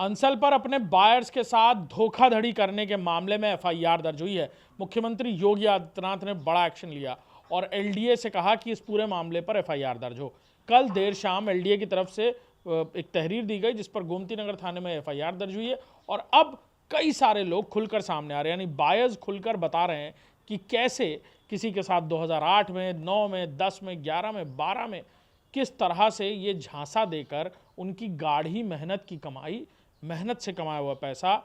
अंसल पर अपने बायर्स के साथ धोखाधड़ी करने के मामले में एफआईआर दर्ज हुई है। मुख्यमंत्री योगी आदित्यनाथ ने बड़ा एक्शन लिया और एलडीए से कहा कि इस पूरे मामले पर एफआईआर दर्ज हो। कल देर शाम एलडीए की तरफ से एक तहरीर दी गई जिस पर गोमती नगर थाने में एफआईआर दर्ज हुई है और अब कई सारे लोग खुलकर सामने आ रहे हैं, यानी बायर्स खुलकर बता रहे हैं कि कैसे किसी के साथ 2008 में, 9 में, 10 में, 11 में, 12 में किस तरह से ये झांसा देकर उनकी गाढ़ी मेहनत की कमाई, मेहनत से कमाया हुआ पैसा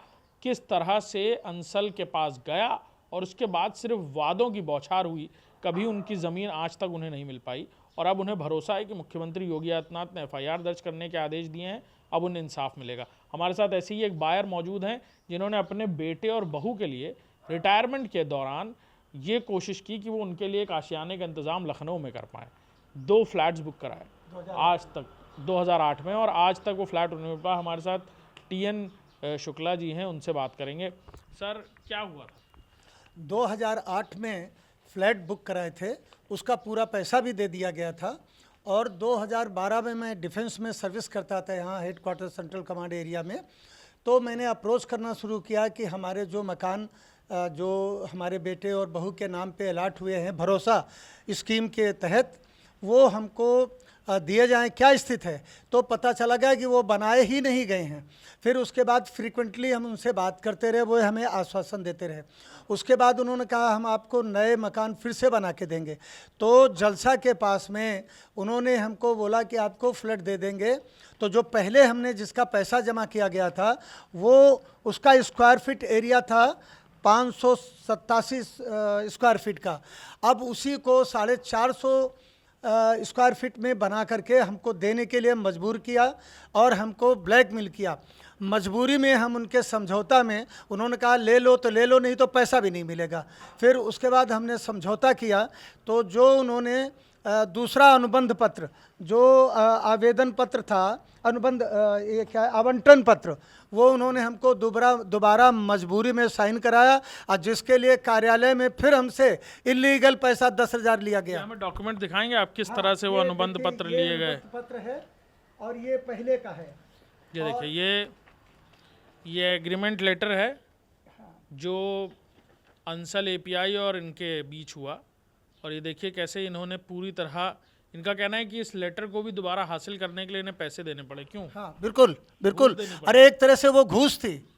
किस तरह से अंसल के पास गया और उसके बाद सिर्फ वादों की बौछार हुई, कभी उनकी ज़मीन आज तक उन्हें नहीं मिल पाई। और अब उन्हें भरोसा है कि मुख्यमंत्री योगी आदित्यनाथ ने एफआईआर दर्ज करने के आदेश दिए हैं, अब उन्हें इंसाफ मिलेगा। हमारे साथ ऐसे ही एक बायर मौजूद हैं जिन्होंने अपने बेटे और बहू के लिए रिटायरमेंट के दौरान ये कोशिश की कि वो उनके लिए एक आशियाने का इंतज़ाम लखनऊ में कर पाएँ। 2 फ्लैट्स बुक कराए आज तक 2008 में और आज तक वो फ्लैट उन्हें मिल पाया। हमारे साथ टीएन शुक्ला जी हैं, उनसे बात करेंगे। सर, क्या हुआ था? 2008 में फ्लैट बुक कराए थे, उसका पूरा पैसा भी दे दिया गया था और 2012 में मैं डिफेंस में सर्विस करता था यहाँ हेडक्वार्टर सेंट्रल कमांड एरिया में। तो मैंने अप्रोच करना शुरू किया कि हमारे जो मकान जो हमारे बेटे और बहू के नाम पे अलाट हुए हैं भरोसा स्कीम के तहत, वो हमको दिए जाएं, क्या स्थिति है। तो पता चला गया कि वो बनाए ही नहीं गए हैं। फिर उसके बाद फ्रीक्वेंटली हम उनसे बात करते रहे, वो हमें आश्वासन देते रहे। उसके बाद उन्होंने कहा हम आपको नए मकान फिर से बना के देंगे। तो जलसा के पास में उन्होंने हमको बोला कि आपको फ्लैट दे देंगे। तो जो पहले हमने जिसका पैसा जमा किया गया था वो उसका स्क्वायर फीट एरिया था 587 स्क्वायर फीट का, अब उसी को 450 स्क्वायर फीट में बना करके हमको देने के लिए मजबूर किया और हमको ब्लैकमेल किया। मजबूरी में हम उनके समझौता में, उन्होंने कहा ले लो तो ले लो, नहीं तो पैसा भी नहीं मिलेगा। फिर उसके बाद हमने समझौता किया तो जो उन्होंने दूसरा अनुबंध पत्र, जो आवेदन पत्र था, अनुबंध ये क्या है, आवंटन पत्र, वो उन्होंने हमको दोबारा मजबूरी में साइन कराया और जिसके लिए कार्यालय में फिर हमसे इलीगल पैसा 10,000 लिया गया। हमें डॉक्यूमेंट दिखाएंगे आप किस तरह से वो अनुबंध पत्र लिए गए? पत्र है और ये पहले का है। ये देखिए, ये एग्रीमेंट लेटर है जो अंसल एपीआई और इनके बीच हुआ और ये देखिए कैसे इन्होंने पूरी तरह, इनका कहना है कि इस लेटर को भी दोबारा हासिल करने के लिए इन्हें पैसे देने पड़े। क्यों? हाँ, बिल्कुल बिल्कुल। अरे एक तरह से वो घूस थी,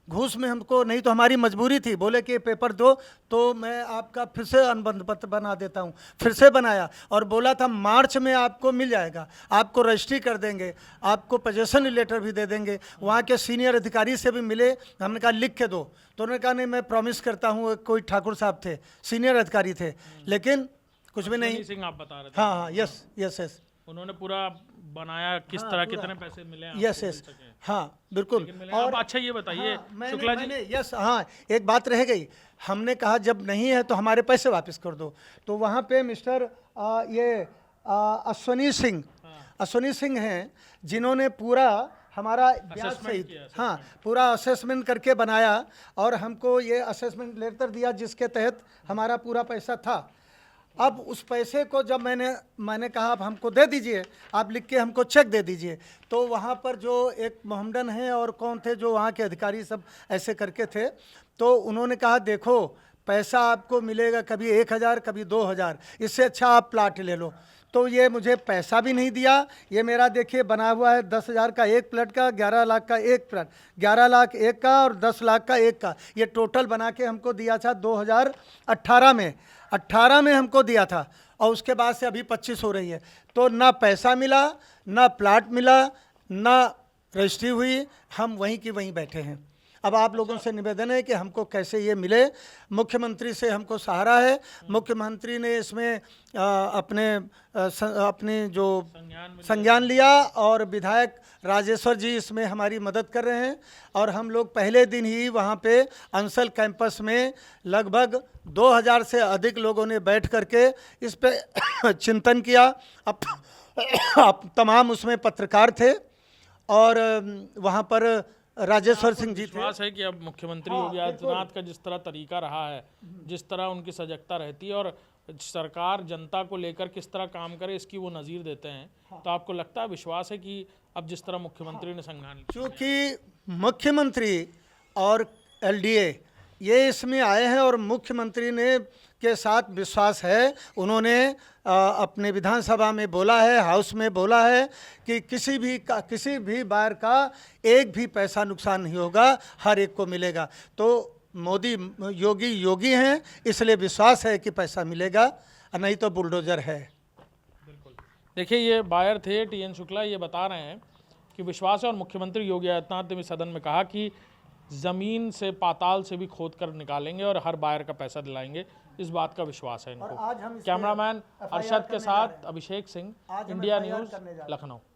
घूस में हमको, नहीं तो हमारी मजबूरी थी। बोले कि पेपर दो तो मैं आपका फिर से अनुबंध पत्र बना देता हूँ। फिर से बनाया और बोला था मार्च में आपको मिल जाएगा, आपको रजिस्ट्री कर देंगे, आपको पोजेशन लेटर भी दे देंगे। वहाँ के सीनियर अधिकारी से भी मिले, हमने कहा लिख के दो, तो उन्होंने कहा नहीं मैं प्रॉमिस करता हूँ। कोई ठाकुर साहब थे, सीनियर अधिकारी थे, लेकिन कुछ भी नहीं। सिंह आप बता रहे थे? हाँ हाँ, यस यस यस। उन्होंने पूरा बनाया किस तरह, कितने पैसे मिले? यस यस, हाँ बिल्कुल। और अच्छा ये बताइए शुक्ला जी, यस हाँ, एक बात रह गई। हमने कहा जब नहीं है तो हमारे पैसे वापस कर दो। तो वहाँ पे मिस्टर अश्वनी सिंह हैं जिन्होंने पूरा हमारा ब्याज सहित, हाँ, पूरा असेसमेंट करके बनाया और हमको ये असेसमेंट लेटर दिया जिसके तहत हमारा पूरा पैसा था। अब उस पैसे को जब मैंने कहा आप हमको दे दीजिए, आप लिख के हमको चेक दे दीजिए, तो वहाँ पर जो एक मोहम्मदन हैं और कौन थे जो वहाँ के अधिकारी सब ऐसे करके थे, तो उन्होंने कहा देखो पैसा आपको मिलेगा कभी 1,000 कभी 2,000, इससे अच्छा आप प्लाट ले लो। तो ये मुझे पैसा भी नहीं दिया। ये मेरा देखिए बना हुआ है 10,000 का एक प्लाट का, 11 लाख का एक प्लाट, 11 लाख एक का और 10 लाख का एक का, ये टोटल बना के हमको दिया था 2018 में। 18 में हमको दिया था और उसके बाद से अभी 25 हो रही है। तो ना पैसा मिला, ना प्लाट मिला, ना रजिस्ट्री हुई, हम वहीं की वहीं बैठे हैं। अब आप लोगों से निवेदन है कि हमको कैसे ये मिले। मुख्यमंत्री से हमको सहारा है, मुख्यमंत्री ने इसमें अपने जो संज्ञान लिया और विधायक राजेश्वर जी इसमें हमारी मदद कर रहे हैं। और हम लोग पहले दिन ही वहाँ पे अंसल कैंपस में लगभग 2,000 से अधिक लोगों ने बैठ करके इस पे चिंतन किया। अब तमाम उसमें पत्रकार थे और वहाँ पर राजेश्वर सिंह जी थे। विश्वास है कि अब मुख्यमंत्री योगी आदित्यनाथ का जिस तरह तरीका रहा है, जिस तरह उनकी सजगता रहती है और सरकार जनता को लेकर किस तरह काम करे इसकी वो नज़ीर देते हैं। तो आपको लगता है, विश्वास है कि अब जिस तरह मुख्यमंत्री ने संज्ञान लिया, क्योंकि मुख्यमंत्री और एलडीए ये इसमें आए हैं और मुख्यमंत्री ने के साथ विश्वास है, उन्होंने अपने विधानसभा में बोला है, हाउस में बोला है कि किसी भी बार का एक भी पैसा नुकसान नहीं होगा, हर एक को मिलेगा। तो मोदी योगी हैं, इसलिए विश्वास है कि पैसा मिलेगा, नहीं तो बुलडोजर है। देखिए, ये बायर थे टीएन शुक्ला, ये बता रहे हैं कि विश्वास है, और मुख्यमंत्री योगी आदित्यनाथ ने भी सदन में कहा कि ज़मीन से पाताल से भी खोद कर निकालेंगे और हर बायर का पैसा दिलाएंगे, इस बात का विश्वास है इनको। कैमरामैन अरशद के साथ अभिषेक सिंह, इंडिया न्यूज़, लखनऊ।